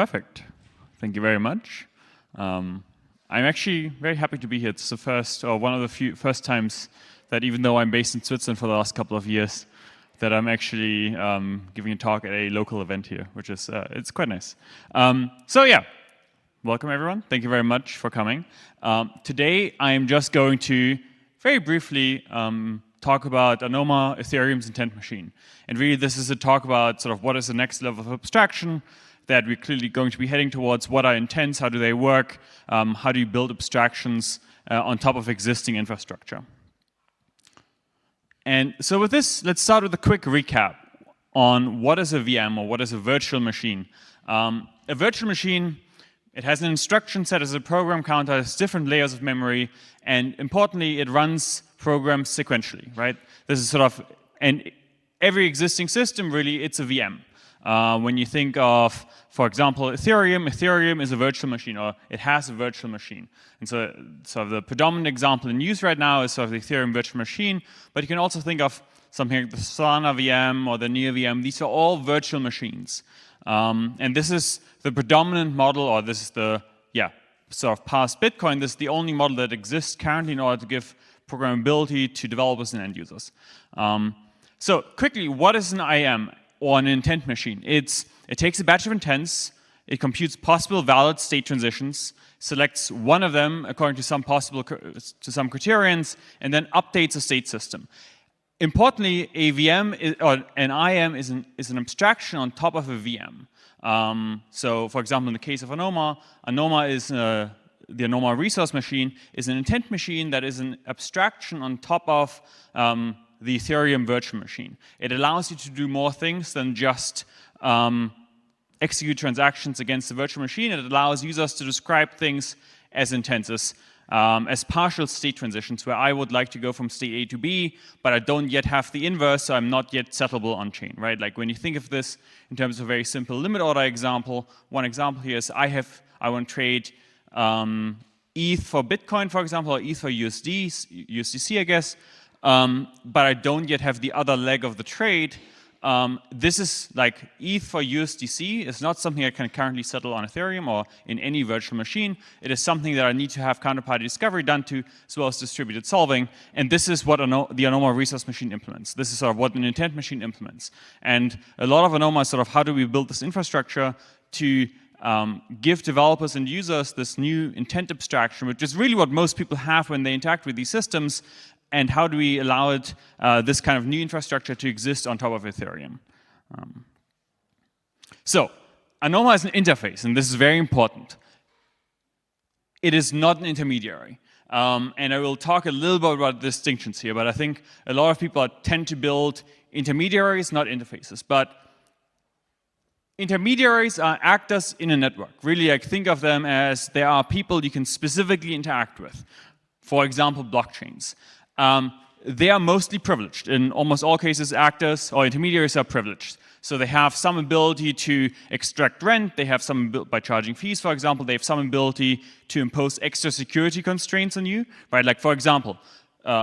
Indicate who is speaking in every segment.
Speaker 1: Perfect. Thank you very much. I'm actually very happy to be here. It's the first, or one of the first times that, even though I'm based in Switzerland for the last couple of years, that I'm actually giving a talk at a local event here, which is it's quite nice. So yeah, welcome everyone. Thank you very much for coming. Today I'm just going to very briefly talk about Anoma, Ethereum's intent machine. And really this is a talk about sort of what is the next level of abstraction that we're clearly going to be heading towards, what are intents, how do they work, how do you build abstractions on top of existing infrastructure. And so with this, let's start with a quick recap on what is a VM or what is a virtual machine. A virtual machine, it has an instruction set as a program counter, has different layers of memory, and importantly, it runs programs sequentially, right? This is sort of, and every existing system, really, it's a VM. When you think of, for example, Ethereum is a virtual machine, or it has a virtual machine. And so the predominant example in use right now is sort of the Ethereum virtual machine, but you can also think of something like the Solana VM or the Neo VM. These are all virtual machines. And this is the predominant model, or this is the, sort of past Bitcoin. This is the only model that exists currently in order to give programmability to developers and end users. So quickly, what is an IAM? Or an intent machine. It takes a batch of intents, it computes possible valid state transitions, selects one of them according to some criterions, and then updates a state system. Importantly, a VM or an IAM is an abstraction on top of a VM. So, for example, in the case of Anoma, the Anoma resource machine is an intent machine that is an abstraction on top of the Ethereum virtual machine. It allows you to do more things than just execute transactions against the virtual machine. It allows users to describe things as intents, as partial state transitions, where I would like to go from state A to B, but I don't yet have the inverse, so I'm not yet settleable on chain, right? Like when you think of this in terms of a very simple limit order example, one example here is I want to trade ETH for Bitcoin, for example, or ETH for USDC, I guess. But I don't yet have the other leg of the trade. This is like ETH for USDC is not something I can currently settle on Ethereum or in any virtual machine. It is something that I need to have counterparty discovery done to, as well as distributed solving. And this is what the Anoma resource machine implements. This is sort of what an intent machine implements. And a lot of Anoma is sort of how do we build this infrastructure to give developers and users this new intent abstraction, which is really what most people have when they interact with these systems. And how do we allow it, this kind of new infrastructure to exist on top of Ethereum? So, Anoma is an interface, and this is very important. It is not an intermediary. And I will talk a little bit about the distinctions here, but I think a lot of people tend to build intermediaries, not interfaces. But intermediaries are actors in a network. Really, like, think of them as there are people you can specifically interact with. For example, blockchains. They are mostly privileged. In almost all cases, actors or intermediaries are privileged. So they have some ability to extract rent, they have some by charging fees, for example, they have some ability to impose extra security constraints on you, right? Like, for example,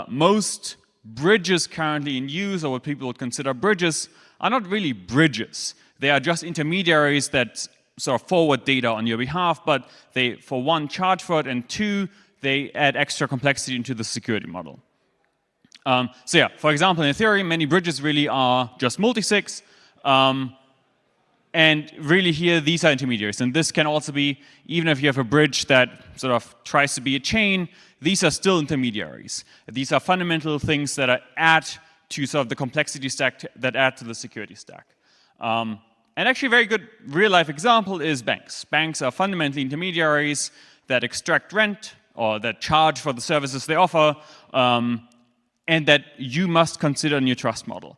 Speaker 1: most bridges currently in use, or what people would consider bridges, are not really bridges. They are just intermediaries that sort of forward data on your behalf, but they, for one, charge for it, and two, they add extra complexity into the security model. So yeah, for example, in Ethereum, many bridges really are just multisigs. And really here, these are intermediaries. And this can also be, even if you have a bridge that sort of tries to be a chain, these are still intermediaries. These are fundamental things that add to sort of the complexity stack, that add to the security stack. And actually a very good real-life example is banks. Banks are fundamentally intermediaries that extract rent, or that charge for the services they offer, and that you must consider in your trust model.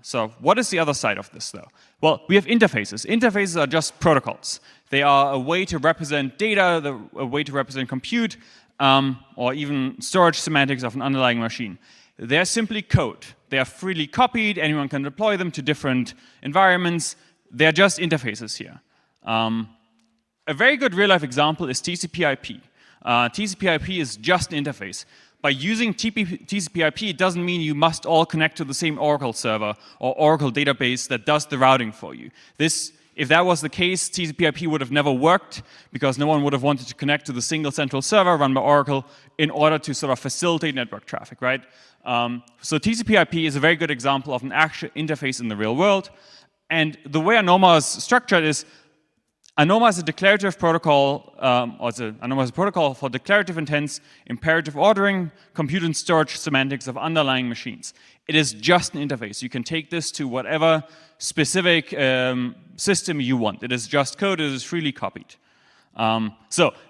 Speaker 1: So what is the other side of this, though? Well, we have interfaces. Interfaces are just protocols. They are a way to represent data, a way to represent compute, or even storage semantics of an underlying machine. They're simply code. They are freely copied. Anyone can deploy them to different environments. They're just interfaces here. A very good real-life example is TCP/IP. TCP/IP is just an interface. By using TCP/IP, it doesn't mean you must all connect to the same Oracle server or Oracle database that does the routing for you. This If that was the case, TCP/IP would have never worked because no one would have wanted to connect to the single central server run by Oracle in order to sort of facilitate network traffic, right? So TCP/IP is a very good example of an actual interface in the real world. And the way Anoma is structured is Anoma is a declarative protocol, Anoma is a protocol for declarative intents, imperative ordering, compute and storage semantics of underlying machines. It is just an interface. You can take this to whatever specific system you want. It is just code. It is freely copied. And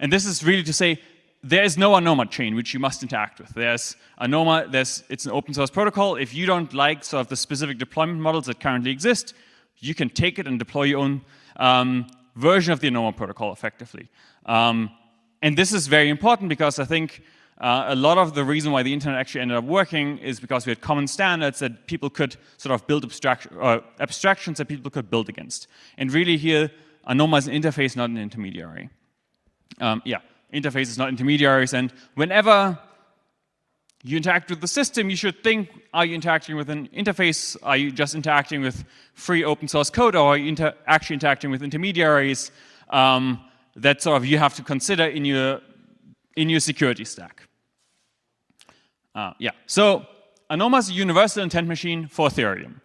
Speaker 1: this is really to say there is no Anoma chain which you must interact with. There's Anoma. It's an open source protocol. If you don't like sort of the specific deployment models that currently exist, you can take it and deploy your own version of the Anoma protocol effectively. And this is very important because I think a lot of the reason why the internet actually ended up working is because we had common standards that people could sort of build abstractions that people could build against. And really here, Anoma is an interface, not an intermediary. Interfaces, not intermediaries. And whenever you interact with the system, you should think, are you interacting with an interface? Are you just interacting with free open source code? Or are you actually interacting with intermediaries that sort of you have to consider in your security stack? So Anoma is a universal intent machine for Ethereum.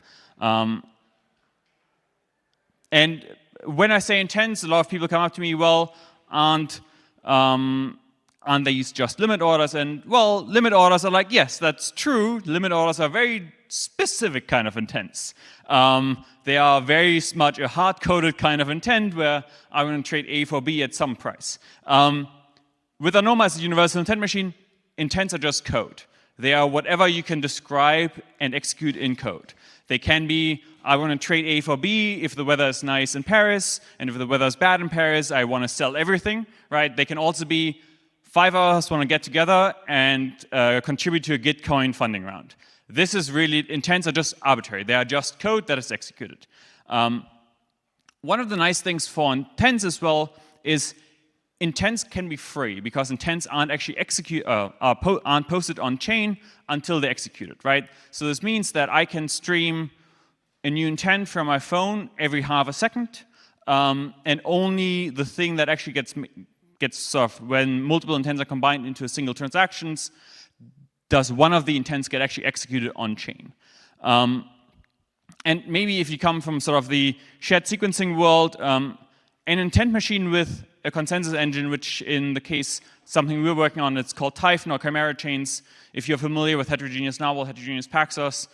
Speaker 1: And when I say intents, a lot of people come up to me, well, aren't they use just limit orders? And well, limit orders are like, yes, that's true. Limit orders are very specific kind of intents. They are very much a hard-coded kind of intent where I want to trade A for B at some price. With Anoma as a universal intent machine, intents are just code. They are whatever you can describe and execute in code. They can be, I want to trade A for B if the weather is nice in Paris, and if the weather is bad in Paris, I want to sell everything, right? They can also be 5 hours want to get together and contribute to a Gitcoin funding round. This is really, intents are just arbitrary. They are just code that is executed. One of the nice things for intents as well is intents can be free because intents aren't actually aren't posted on chain until they're executed, right? So this means that I can stream a new intent from my phone every half a second, and only the thing that actually gets sort of when multiple intents are combined into a single transactions, does one of the intents get actually executed on chain. And maybe if you come from sort of the shared sequencing world, an intent machine with a consensus engine, which in the case, something we're working on, it's called Typhon or Chimera chains. If you're familiar with heterogeneous novel, heterogeneous Paxos,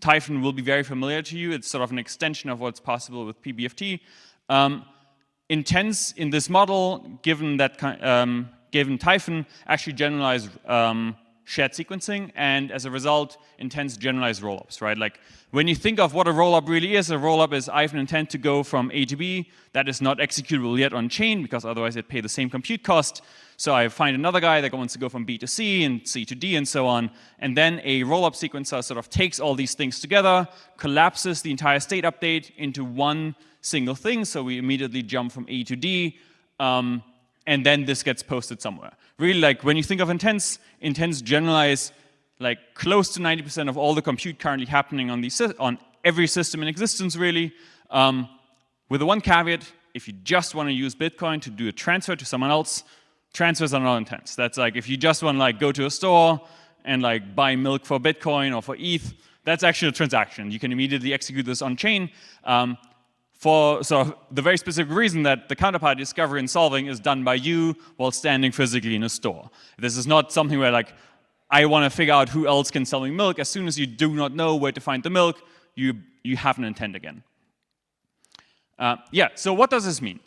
Speaker 1: Typhon will be very familiar to you. It's sort of an extension of what's possible with PBFT. Intents in this model, given Typhon, actually generalize shared sequencing, and as a result, intents generalize rollups, right? Like when you think of what a rollup really is, a rollup is I have an intent to go from A to B that is not executable yet on chain because otherwise it'd pay the same compute cost. So I find another guy that wants to go from B to C and C to D and so on. And then a rollup sequencer sort of takes all these things together, collapses the entire state update into one single thing. So we immediately jump from A to D. And then this gets posted somewhere. Really, like when you think of intents generalize like close to 90% of all the compute currently happening on every system in existence, really. With the one caveat, if you just want to use Bitcoin to do a transfer to someone else, transfers are not intents. That's like if you just want to like go to a store and like buy milk for Bitcoin or for ETH, that's actually a transaction. You can immediately execute this on chain. For the very specific reason that the counterparty discovery and solving is done by you while standing physically in a store. This is not something where like, I want to figure out who else can sell me milk. As soon as you do not know where to find the milk, you have an intent again. So what does this mean?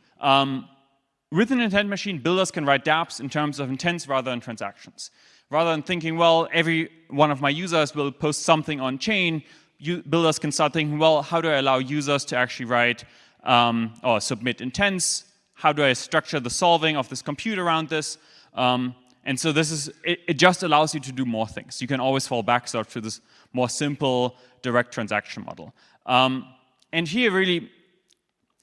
Speaker 1: With an intent machine, builders can write dApps in terms of intents rather than transactions. Rather than thinking, well, every one of my users will post something on chain, builders can start thinking, well, how do I allow users to actually write or submit intents? How do I structure the solving of this compute around this? And so it just allows you to do more things. You can always fall back sort of to this more simple direct transaction model. And here really,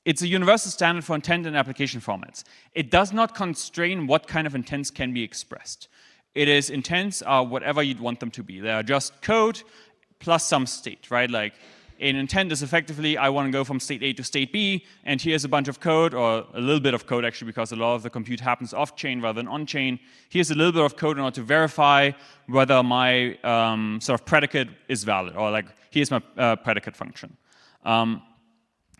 Speaker 1: it's a universal standard for intent and application formats. It does not constrain what kind of intents can be expressed. It is intents are whatever you'd want them to be. They are just code plus some state, right? Like an intent is effectively, I want to go from state A to state B, and here's a bunch of code, or a little bit of code actually, because a lot of the compute happens off-chain rather than on-chain. Here's a little bit of code in order to verify whether my sort of predicate is valid, or like, here's my predicate function.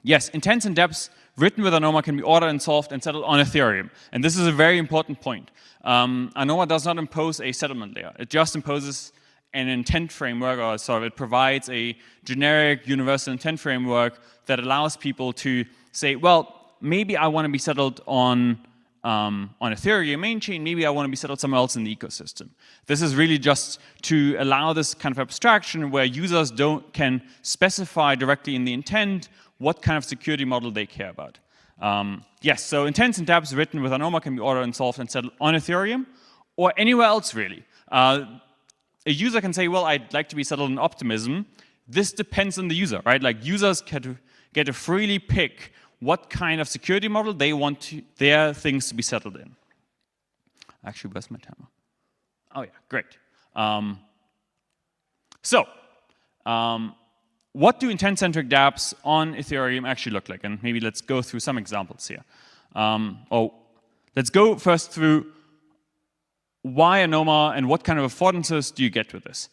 Speaker 1: Yes, intents and depths written with Anoma can be ordered and solved and settled on Ethereum. And this is a very important point. Anoma does not impose a settlement layer. It just imposes an intent framework, or sort of it provides a generic universal intent framework that allows people to say, well, maybe I want to be settled on Ethereum main chain, maybe I want to be settled somewhere else in the ecosystem. This is really just to allow this kind of abstraction where users can specify directly in the intent what kind of security model they care about. Yes, so intents and depths written with Anoma can be ordered and solved and settled on Ethereum or anywhere else, really. A user can say, well, I'd like to be settled in Optimism. This depends on the user, right? Like, users get to freely pick what kind of security model they want their things to be settled in. Actually, where's my timer? Oh, yeah, great. What do intent-centric dApps on Ethereum actually look like? And maybe let's go through some examples here. Let's go first through why Anoma and what kind of affordances do you get with this.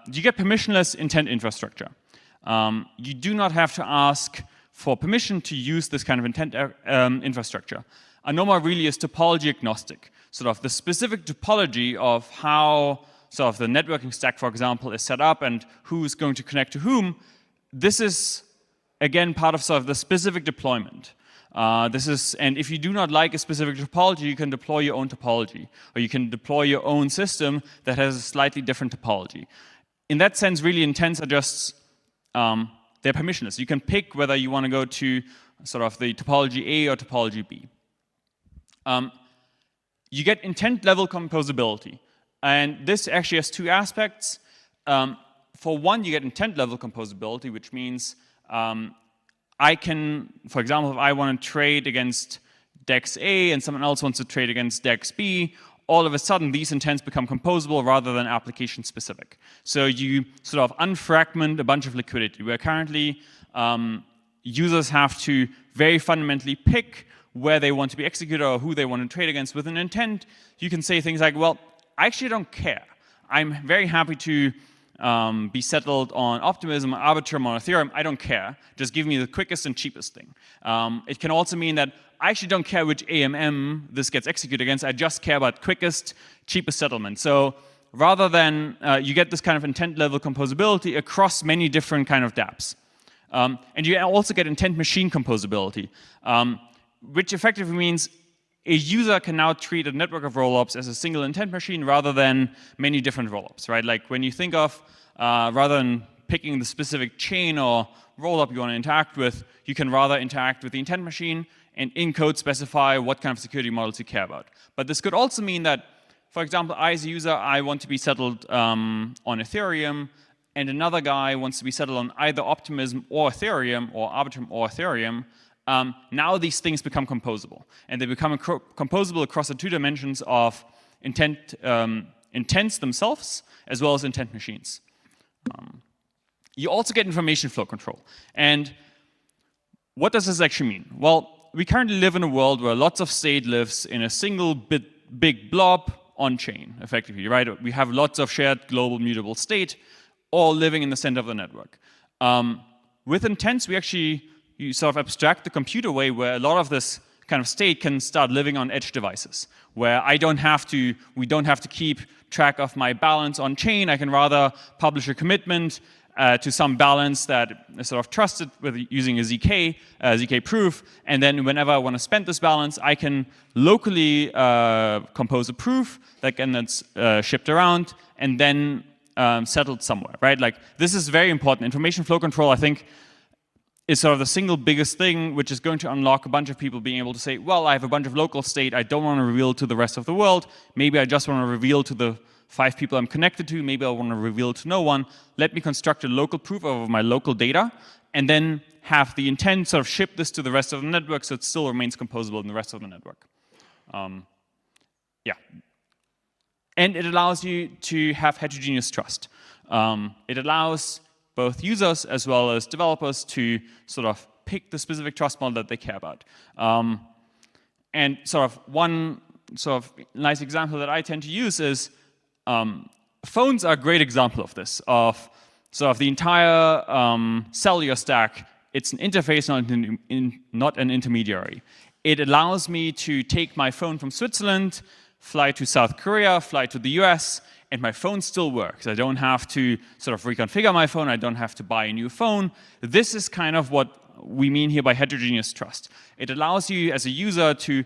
Speaker 1: You get permissionless intent infrastructure. You do not have to ask for permission to use this kind of intent infrastructure. Anoma really is topology agnostic. Sort of the specific topology of how sort of the networking stack, for example, is set up and who's going to connect to whom, this is, again, part of sort of the specific deployment. And if you do not like a specific topology, you can deploy your own topology, or you can deploy your own system that has a slightly different topology. In that sense, really, intents are just, they're permissionless. You can pick whether you want to go to sort of the topology A or topology B. You get intent level composability. And this actually has two aspects. For one, you get intent level composability, which means I can, for example, if I want to trade against DEX A and someone else wants to trade against DEX B, all of a sudden these intents become composable rather than application specific. So you sort of unfragment a bunch of liquidity, where currently users have to very fundamentally pick where they want to be executed or who they want to trade against. With an intent, you can say things like, well, I actually don't care. I'm very happy to be settled on Optimism, or Arbitrum, or Ethereum. I don't care. Just give me the quickest and cheapest thing. It can also mean that I actually don't care which AMM this gets executed against. I just care about quickest, cheapest settlement. So rather than you get this kind of intent level composability across many different kind of dApps. And you also get intent machine composability, which effectively means a user can now treat a network of rollups as a single intent machine rather than many different rollups, right? Like, when you think of, rather than picking the specific chain or rollup you want to interact with, you can rather interact with the intent machine and in code specify what kind of security models you care about. But this could also mean that, for example, I as a user, I want to be settled on Ethereum, and another guy wants to be settled on either Optimism or Ethereum, or Arbitrum or Ethereum. Now these things become composable, and they become composable across the two dimensions of intents themselves as well as intent machines. You also get information flow control. And what does this actually mean? Well, we currently live in a world where lots of state lives in a single big blob on-chain, effectively, right? We have lots of shared global mutable state all living in the center of the network. With intents, you sort of abstract the compute away, where a lot of this kind of state can start living on edge devices, where we don't have to keep track of my balance on chain. I can rather publish a commitment to some balance that is sort of trusted with using a ZK proof, and then whenever I want to spend this balance, I can locally compose a proof that can then shipped around and then settled somewhere, right? Like, this is very important. Information flow control, I think, is sort of the single biggest thing, which is going to unlock a bunch of people being able to say, well, I have a bunch of local state I don't want to reveal to the rest of the world. Maybe I just want to reveal to the 5 people I'm connected to. Maybe I want to reveal to no one. Let me construct a local proof of my local data, and then have the intent sort of ship this to the rest of the network so it still remains composable in the rest of the network. Yeah. And it allows you to have heterogeneous trust. It allows both users as well as developers to sort of pick the specific trust model that they care about. And sort of one sort of nice example that I tend to use is phones are a great example of this, of sort of the entire cellular stack. It's an interface, not an intermediary. It allows me to take my phone from Switzerland, fly to South Korea, fly to the US, and my phone still works. I don't have to sort of reconfigure my phone. I don't have to buy a new phone. This is kind of what we mean here by heterogeneous trust. It allows you as a user to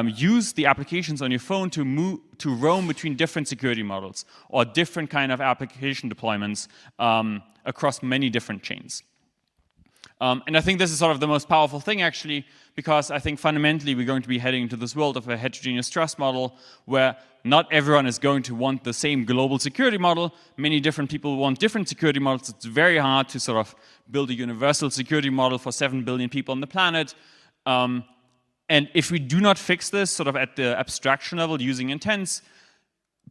Speaker 1: use the applications on your phone to roam between different security models or different kind of application deployments across many different chains. And I think this is sort of the most powerful thing, actually, because I think fundamentally we're going to be heading into this world of a heterogeneous trust model where not everyone is going to want the same global security model. Many different people want different security models. It's very hard to sort of build a universal security model for 7 billion people on the planet. And if we do not fix this sort of at the abstraction level using intents,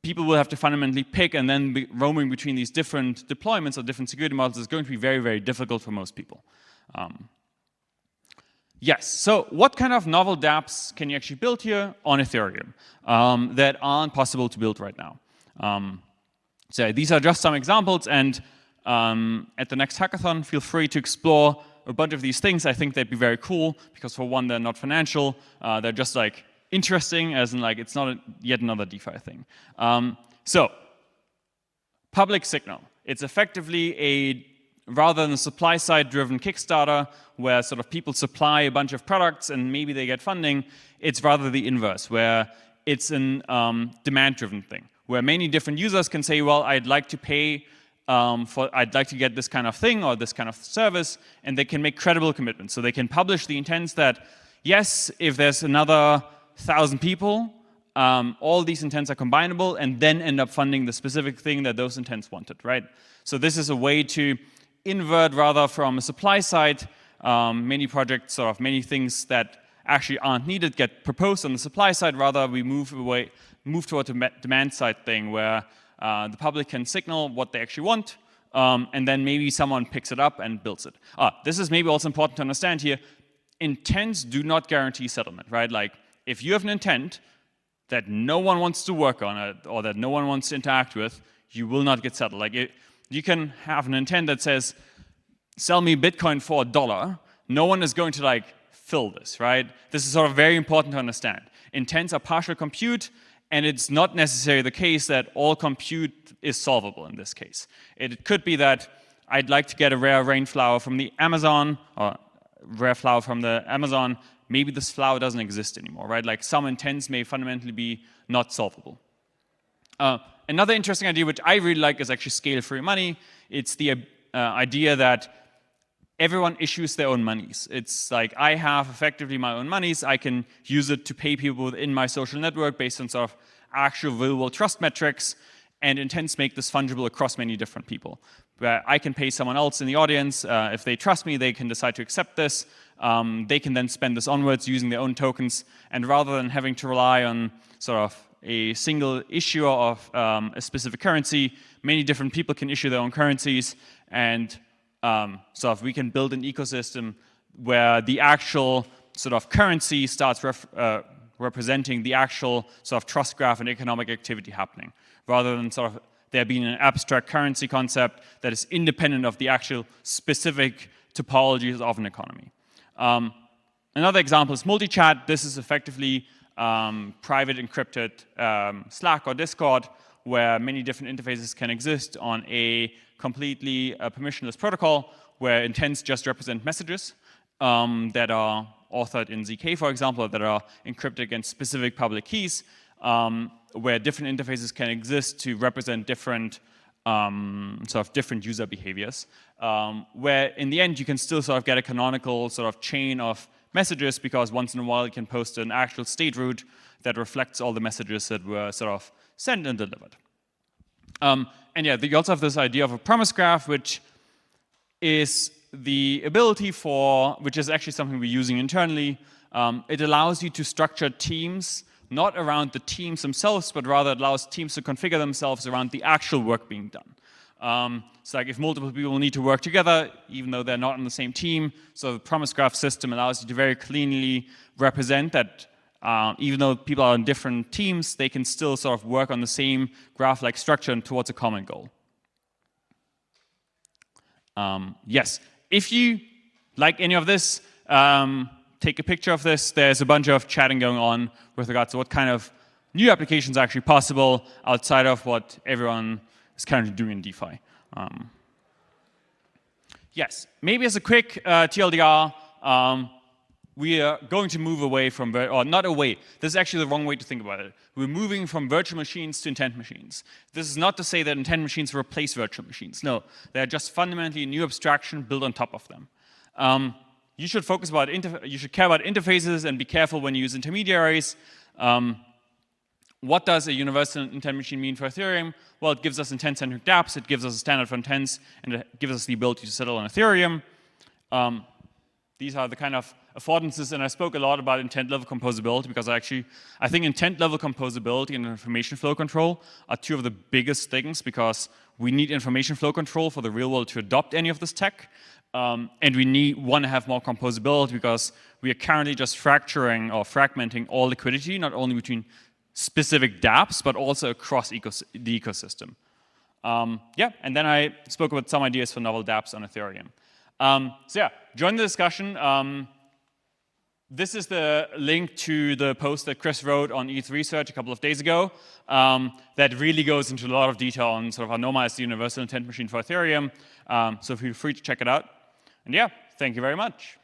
Speaker 1: people will have to fundamentally pick, and then roaming between these different deployments or different security models is going to be very, very difficult for most people. Yes, so what kind of novel dApps can you actually build here on Ethereum that aren't possible to build right now? So these are just some examples, and at the next hackathon, feel free to explore a bunch of these things. I think they'd be very cool because, for one, they're not financial. They're just like interesting, as in like it's not yet another DeFi thing. So public signal. It's effectively a rather than a supply-side driven Kickstarter where sort of people supply a bunch of products and maybe they get funding. It's rather the inverse, where it's a demand-driven thing, where many different users can say, well, I'd like to pay I'd like to get this kind of thing or this kind of service, and they can make credible commitments. So they can publish the intents that, yes, if there's another 1,000 people, all these intents are combinable, and then end up funding the specific thing that those intents wanted, right? So this is a way to invert rather from a supply side. Many projects, sort of many things that actually aren't needed get proposed on the supply side. Rather, we move toward a demand side thing where the public can signal what they actually want, and then maybe someone picks it up and builds it. This is maybe also important to understand here. Intents do not guarantee settlement, right? Like, if you have an intent that no one wants to work on it or that no one wants to interact with, you will not get settled. Like, you can have an intent that says, sell me Bitcoin for $1. No one is going to like fill this, right? This is sort of very important to understand. Intents are partial compute, and it's not necessarily the case that all compute is solvable in this case. It could be that I'd like to get a rare rainflower from the Amazon, or rare flower from the Amazon. Maybe this flower doesn't exist anymore, right? Like, some intents may fundamentally be not solvable. Another interesting idea, which I really like, is actually scale-free money. It's the idea that everyone issues their own monies. It's like, I have effectively my own monies. I can use it to pay people within my social network based on sort of actual real-world trust metrics, and intents make this fungible across many different people. Where I can pay someone else in the audience. If they trust me, they can decide to accept this. They can then spend this onwards using their own tokens, and rather than having to rely on sort of a single issuer of a specific currency, many different people can issue their own currencies, and so if we can build an ecosystem where the actual sort of currency starts representing the actual sort of trust graph and economic activity happening, rather than sort of there being an abstract currency concept that is independent of the actual specific topologies of an economy. Another example is multi-chat. This is effectively private encrypted Slack or Discord, where many different interfaces can exist on a completely permissionless protocol, where intents just represent messages that are authored in ZK, for example, that are encrypted against specific public keys, where different interfaces can exist to represent different sort of different user behaviors, where in the end you can still sort of get a canonical sort of chain of messages, because once in a while you can post an actual state root that reflects all the messages that were sort of sent and delivered. And yeah, you also have this idea of a promise graph, which is the ability for, which is actually something we're using internally. It allows you to structure teams not around the teams themselves, but rather it allows teams to configure themselves around the actual work being done. So like if multiple people need to work together, even though they're not on the same team, so the promise graph system allows you to very cleanly represent that even though people are on different teams, they can still sort of work on the same graph-like structure and towards a common goal. Yes, if you like any of this, take a picture of this. There's a bunch of chatting going on with regards to what kind of new applications are actually possible outside of what everyone is currently doing in DeFi. Yes, maybe as a quick TLDR, we are going to move away from, or not away, this is actually the wrong way to think about it. We're moving from virtual machines to intent machines. This is not to say that intent machines replace virtual machines. No, they're just fundamentally a new abstraction built on top of them. You should focus about, you should care about interfaces and be careful when you use intermediaries. What does a universal intent machine mean for Ethereum? Well, it gives us intent-centric dApps, it gives us a standard for intents, and it gives us the ability to settle on Ethereum. These are the kind of affordances, and I spoke a lot about intent-level composability because I think intent-level composability and information flow control are two of the biggest things because we need information flow control for the real world to adopt any of this tech. And we want to have more composability because we are currently just fracturing or fragmenting all liquidity, not only between specific dApps, but also across the ecosystem. Yeah, and then I spoke about some ideas for novel dApps on Ethereum. So yeah, join the discussion. This is the link to the post that Chris wrote on ETH Research a couple of days ago that really goes into a lot of detail on sort of Anoma as the universal intent machine for Ethereum. So feel free to check it out. And yeah, thank you very much.